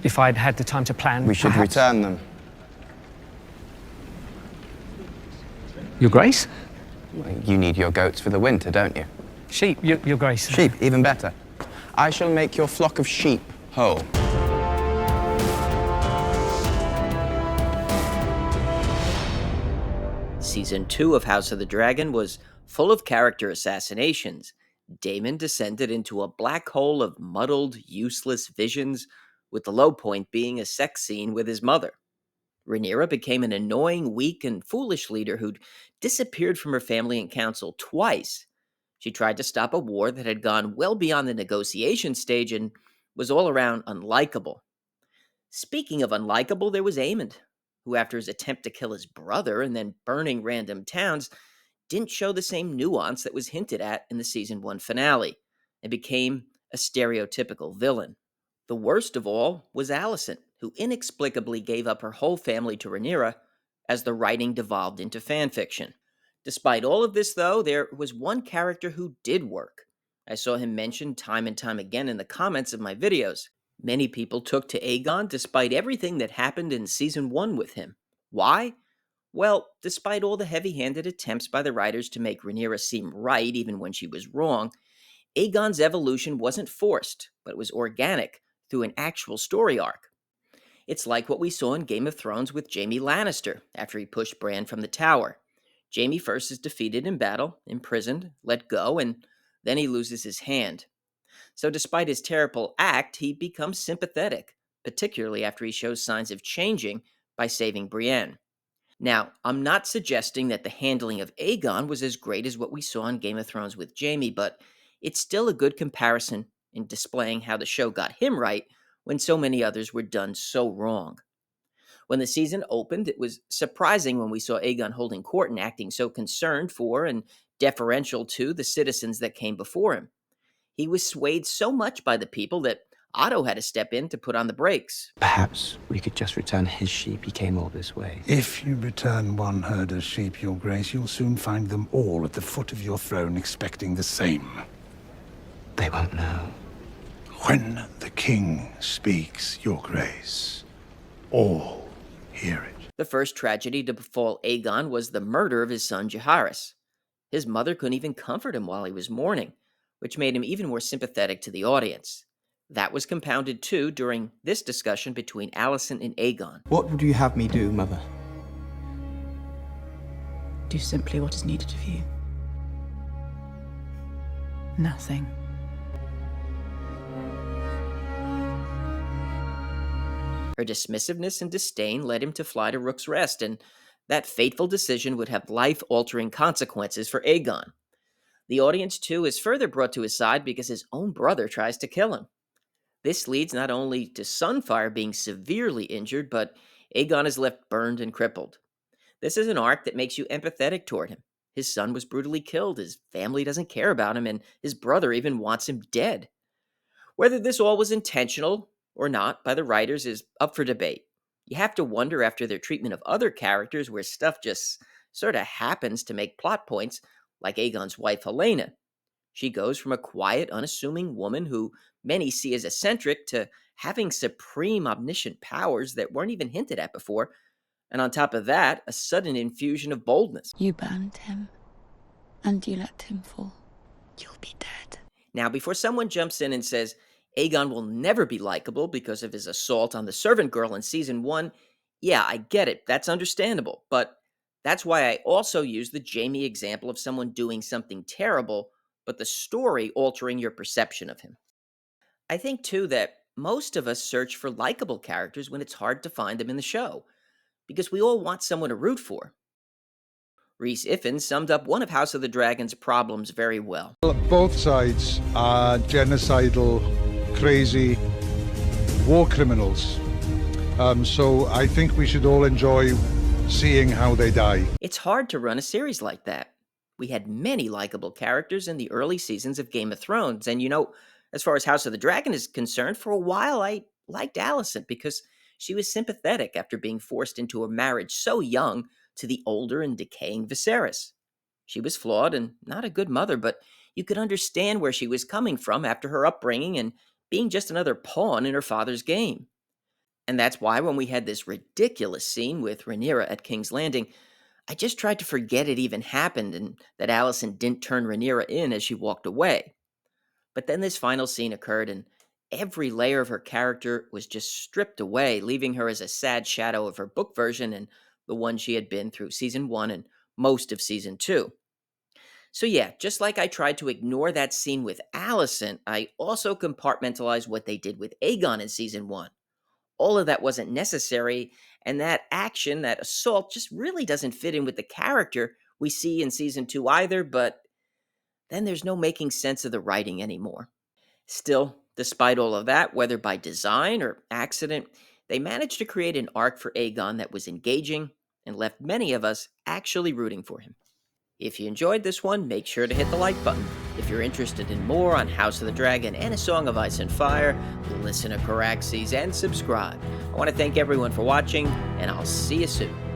if I'd had the time to plan, We should perhaps... return them. Your Grace? You need your goats for the winter, don't you? Sheep, Your Grace. Sheep, even better. I shall make your flock of sheep whole. Season 2 of House of the Dragon was full of character assassinations. Daemon descended into a black hole of muddled, useless visions, with the low point being a sex scene with his mother. Rhaenyra became an annoying, weak, and foolish leader who'd disappeared from her family and council twice. She tried to stop a war that had gone well beyond the negotiation stage and was all around unlikable. Speaking of unlikable, there was Aemond, who, after his attempt to kill his brother and then burning random towns, didn't show the same nuance that was hinted at in the season 1 finale, and became a stereotypical villain. The worst of all was Alicent, who inexplicably gave up her whole family to Rhaenyra as the writing devolved into fanfiction. Despite all of this, though, there was one character who did work. I saw him mentioned time and time again in the comments of my videos. Many people took to Aegon despite everything that happened in season 1 with him. Why? Well, despite all the heavy-handed attempts by the writers to make Rhaenyra seem right even when she was wrong, Aegon's evolution wasn't forced, but it was organic through an actual story arc. It's like what we saw in Game of Thrones with Jaime Lannister after he pushed Bran from the tower. Jaime first is defeated in battle, imprisoned, let go, and then he loses his hand. So despite his terrible act, he becomes sympathetic, particularly after he shows signs of changing by saving Brienne. Now, I'm not suggesting that the handling of Aegon was as great as what we saw in Game of Thrones with Jaime, but it's still a good comparison in displaying how the show got him right when so many others were done so wrong. When the season opened, it was surprising when we saw Aegon holding court and acting so concerned for and deferential to the citizens that came before him. He was swayed so much by the people that Otto had to step in to put on the brakes. Perhaps we could just return his sheep. He came all this way. If you return one herd of sheep, Your Grace, you'll soon find them all at the foot of your throne expecting the same. They won't know. When the king speaks, Your Grace, all hear it. The first tragedy to befall Aegon was the murder of his son Jaehaerys. His mother couldn't even comfort him while he was mourning, which made him even more sympathetic to the audience. That was compounded too during this discussion between Alicent and Aegon. What would you have me do, Mother? Do simply what is needed of you. Nothing. Her dismissiveness and disdain led him to fly to Rook's Rest, and that fateful decision would have life-altering consequences for Aegon. The audience, too, is further brought to his side because his own brother tries to kill him. This leads not only to Sunfire being severely injured, but Aegon is left burned and crippled. This is an arc that makes you empathetic toward him. His son was brutally killed, his family doesn't care about him, and his brother even wants him dead. Whether this all was intentional or not by the writers is up for debate. You have to wonder after their treatment of other characters where stuff just sort of happens to make plot points, like Aegon's wife Helena. She goes from a quiet, unassuming woman who many see as eccentric to having supreme omniscient powers that weren't even hinted at before, and on top of that, a sudden infusion of boldness. You burned him, and you let him fall. You'll be dead. Now, before someone jumps in and says Aegon will never be likable because of his assault on the servant girl in season 1, yeah, I get it, that's understandable, but that's why I also use the Jaime example of someone doing something terrible, but the story altering your perception of him. I think, too, that most of us search for likable characters when it's hard to find them in the show, because we all want someone to root for. Rhys Ifans summed up one of House of the Dragon's problems very well. Both sides are genocidal, crazy war criminals. So I think we should all enjoy seeing how they die. It's hard to run a series like that. We had many likable characters in the early seasons of Game of Thrones, and as far as House of the Dragon is concerned, for a while I liked Alicent because she was sympathetic after being forced into a marriage so young to the older and decaying Viserys. She was flawed and not a good mother, but you could understand where she was coming from after her upbringing and being just another pawn in her father's game. And that's why when we had this ridiculous scene with Rhaenyra at King's Landing, I just tried to forget it even happened and that Alicent didn't turn Rhaenyra in as she walked away. But then this final scene occurred, and every layer of her character was just stripped away, leaving her as a sad shadow of her book version and the one she had been through season 1 and most of season 2. So, yeah, just like I tried to ignore that scene with Alicent, I also compartmentalized what they did with Aegon in season 1. All of that wasn't necessary, and that action, that assault, just really doesn't fit in with the character we see in season 2 either, but then there's no making sense of the writing anymore. Still, despite all of that, whether by design or accident, they managed to create an arc for Aegon that was engaging and left many of us actually rooting for him. If you enjoyed this one, make sure to hit the like button. If you're interested in more on House of the Dragon and A Song of Ice and Fire, listen to Caraxes and subscribe. I want to thank everyone for watching, and I'll see you soon.